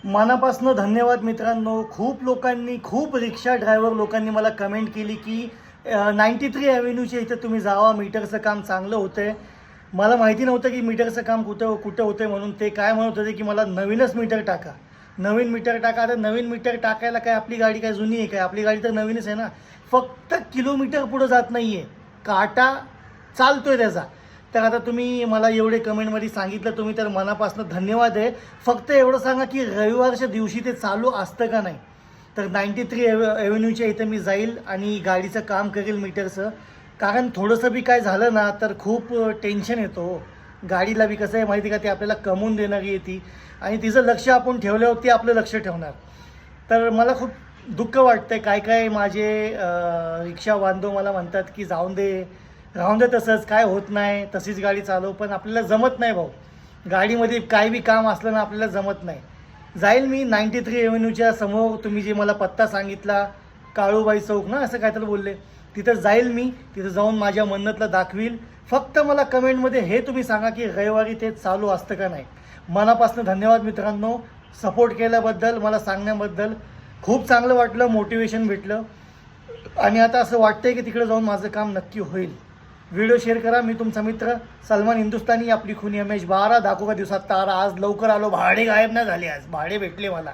मनापासून धन्यवाद मित्रांनो. खूप लोकांनी, खूप रिक्षा ड्रायव्हर लोकांनी मला कमेंट केली की 93 ॲव्हेन्यूच्या इथं तुम्ही जावा, मीटरचं काम चांगलं होतं आहे. मला माहिती नव्हतं की मीटरचं काम कुठं कुठं होतं आहे, म्हणून ते काय म्हणत होते की मला नवीनच मीटर टाका, नवीन मीटर टाका. आता नवीन मीटर टाकायला काय आपली गाडी काय जुनी आहे काय? आपली गाडी तर नवीनच आहे ना. फक्त किलोमीटर पुढं जात नाही आहे, काटा चालतो आहे त्याचा. तर आता तुम्ही मला एवढे कमेंटमध्ये सांगितलं तुम्ही, तर मनापासून धन्यवाद आहे. फक्त एवढं सांगा की रविवारच्या दिवशी ते चालू असतं का नाही. तर 93 ॲव्हेन्यूच्या इथं मी जाईल आणि गाडीचं काम करेल मीटरचं. कारण थोडंसं बी काय झालं ना तर खूप टेन्शन येतो हो. गाडीला बी कसं आहे माहिती का, ती आपल्याला कमवून देणारी आहे ती, आणि तिचं लक्ष आपण ठेवल्यावर ती आपलं लक्ष ठेवणार. तर मला खूप दुःख वाटतं आहे. काय काय माझे रिक्षा बांधव मला म्हणतात की जाऊन दे, राहून दे तसंच, काय होत नाही, तशीच गाडी चालव. पण आपल्याला जमत नाही भाऊ. गाडीमध्ये काय बी काम असलं ना आपल्याला जमत नाही. जाईल मी 93 ॲव्हेन्यूच्या समोर, तुम्ही जे मला पत्ता सांगितला, काळूबाई चौक ना असं काय तर बोलले, तिथं जाईल मी. तिथं जाऊन माझ्या मन्नतला दाखवील. फक्त मला कमेंटमध्ये हे तुम्ही सांगा की रविवारी ते चालू असतं का नाही. मनापासून धन्यवाद मित्रांनो, सपोर्ट केल्याबद्दल, मला सांगण्याबद्दल. खूप चांगलं वाटलं, मोटिवेशन भेटलं. आणि आता असं वाटतंय की तिकडे जाऊन माझं काम नक्की होईल. व्हिडिओ शेअर करा. मी तुमचा मित्र सलमान हिंदुस्तानी, आपली खून MH12. दाखवू का दिवसात तारा. आज लवकर आलो, भाडे गायब नाही झाले, आज भाडे भेटले मला.